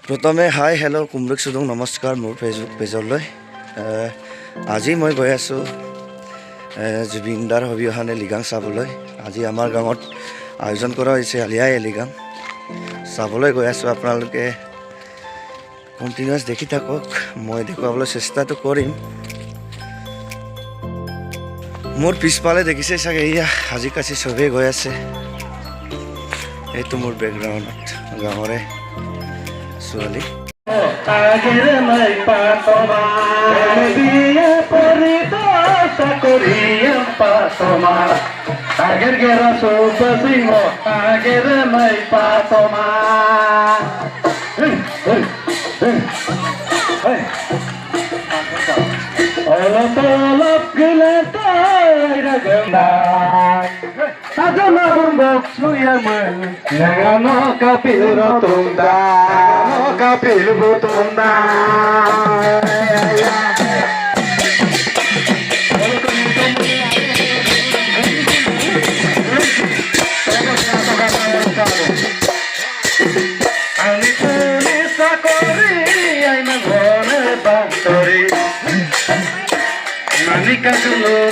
প্ৰথমে hi hello' কুমৰুক চুদুং নমস্কাৰ মোৰ ফেচবুক পেজলৈ। আজি মই গৈ আছোঁ জুবিনদাৰ অবিহনে এলিগাং চাবলৈ। আজি আমাৰ গাঁৱত আয়োজন কৰা হৈছে আলি আই এলিগাং চাবলৈ গৈ আছোঁ। আপোনালোকে কণ্টিনিউৱাছ দেখি থাকক, মই দেখুৱাবলৈ চেষ্টাটো কৰিম। মোৰ পিছফালে দেখিছে চাগে, এয়া সাজি কাচি চবেই গৈ আছে। এইটো মোৰ বেকগ্ৰাউণ্ডত গাঁৱৰে ছোৱালী।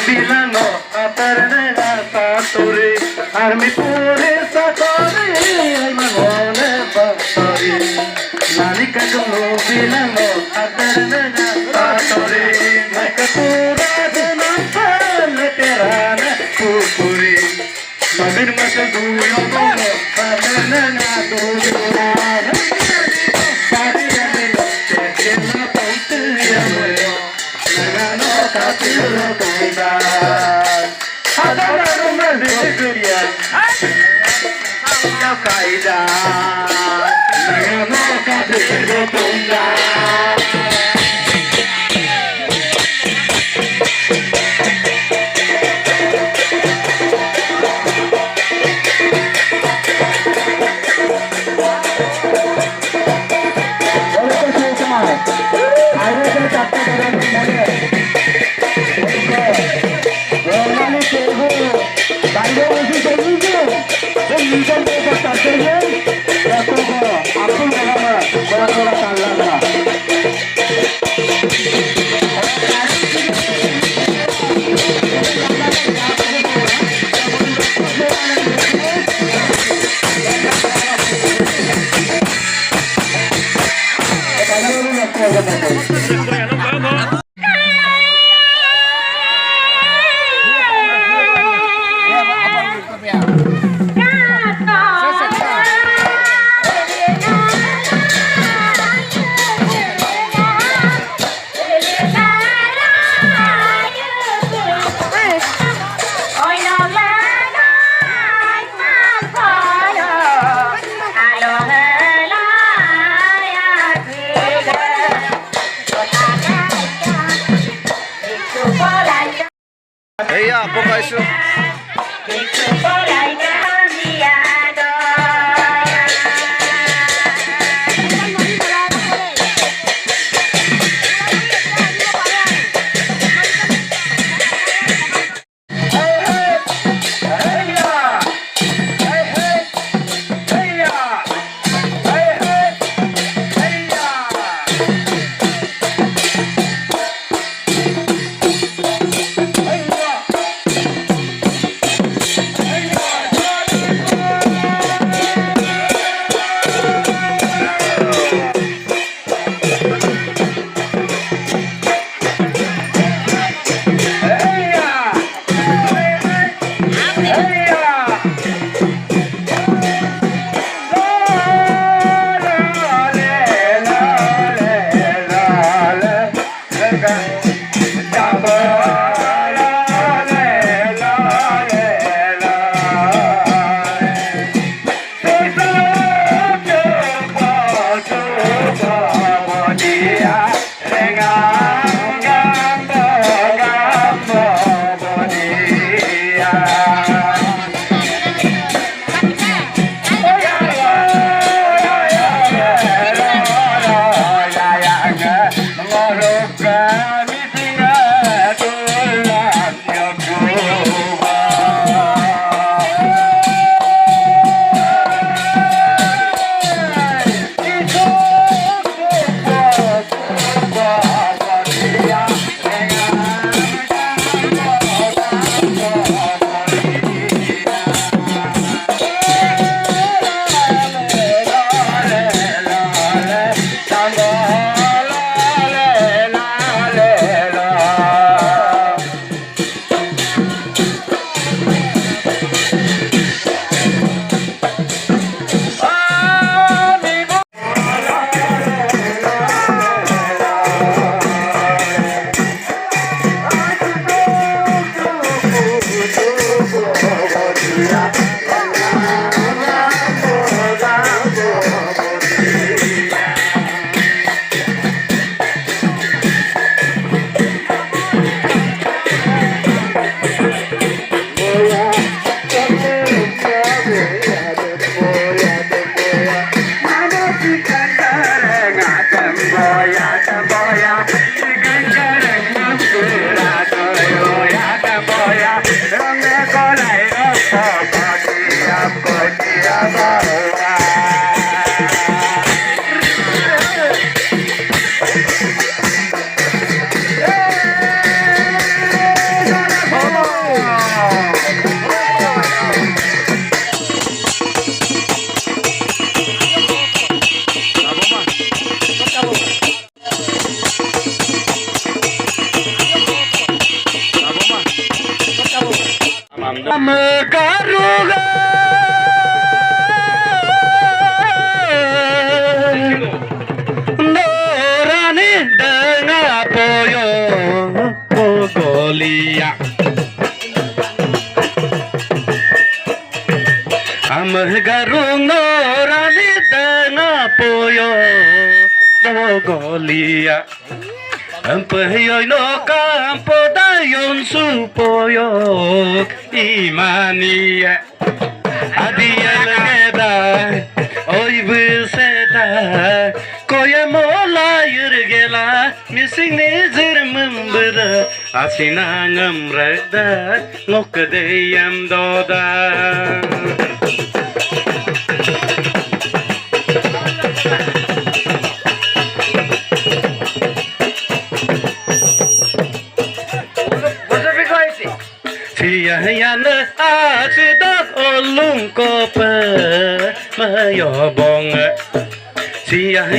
Bilano atarnega saturi armi pure saturi ay magone baturi nanika gulo bilano atarnega saturi nakapura dunapal terana pupuri magir mas duyo gono atarnega dudura pari ramelo chena ponte yamoyo nagano kapilo tunda adara rumba deguriya ya kaida nagano kapilo tunda Eya apa guys? Golia Ampeyoy no campo dayon supoyok imania Adiel geda oy buseta koye mola yirgela missing nizir membera asinangam rada ngokadeyam doda Yana asidak olung kope mayobong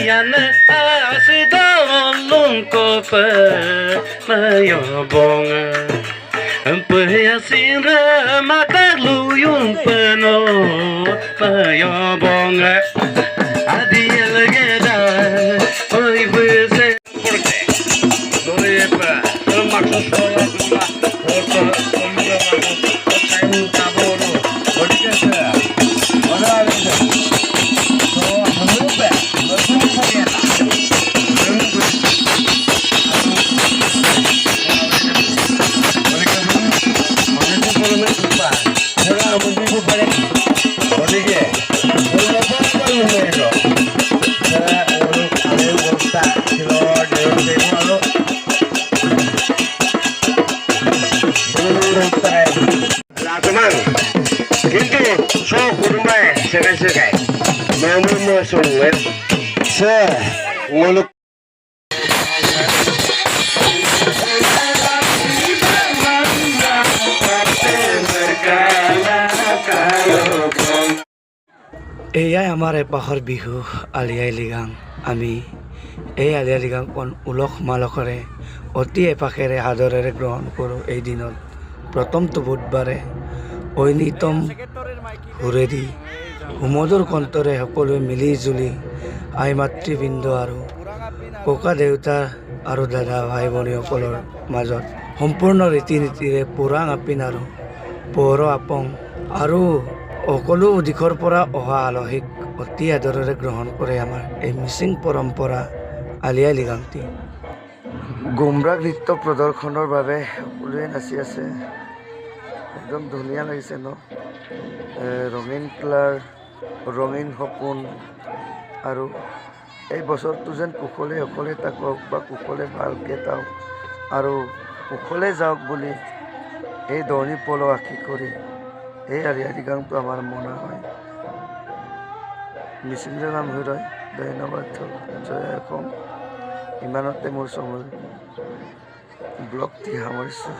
Yana asidak olung kope mayobong Empaya sinra mata luyung peno mayobong Adiel geda oi bese porque no lepa maksud saya sekai mau sungai nguluk এয়াই আমাৰ এপাহৰ বিহু আলি I Ligang আমি এই আলি I লৃগাংখন উলহ মালহেৰে অতি এপাখেৰে আদৰেৰে গ্ৰহণ কৰোঁ। এই দিনত প্ৰথমটো বুধবাৰে ঐনিতম সুৰেদি সুমধুৰ কণ্ঠৰে সকলোৱে মিলি জুলি আই মাতৃবৃন্দ আৰু ককা দেউতা আৰু দাদা ভাই ভনীসকলৰ মাজত সম্পূৰ্ণ ৰীতি নীতিৰে পুৰাং আপিন আৰু পৌৰ আপং আৰু সকলো দিশৰ পৰা অহা আলহীক অতি আদৰেৰে গ্ৰহণ কৰে আমাৰ এই মিচিং পৰম্পৰা আলি আই লৃগাংটি। গুমৰাগ নৃত্য প্ৰদৰ্শনৰ বাবে সকলোৱে নাচি আছে, একদম ধুনীয়া লাগিছে ন। ৰঙীন কালাৰ, ৰঙীন সপোন আৰু এই বছৰটো যেন কুশলে সকলে থাকক বা কুশলে ভালকৈ থাকক আৰু কুশলে যাওক বুলি এই দৰণি পল আশী কৰি এই আলি আই লৃগাংটো আমাৰ মনা হয়। মিচিং নাম হৃদয় ধন্যবাদ জয় অসম। ইমানতে মোৰ সময় ব্লগটি সামৰিছোঁ।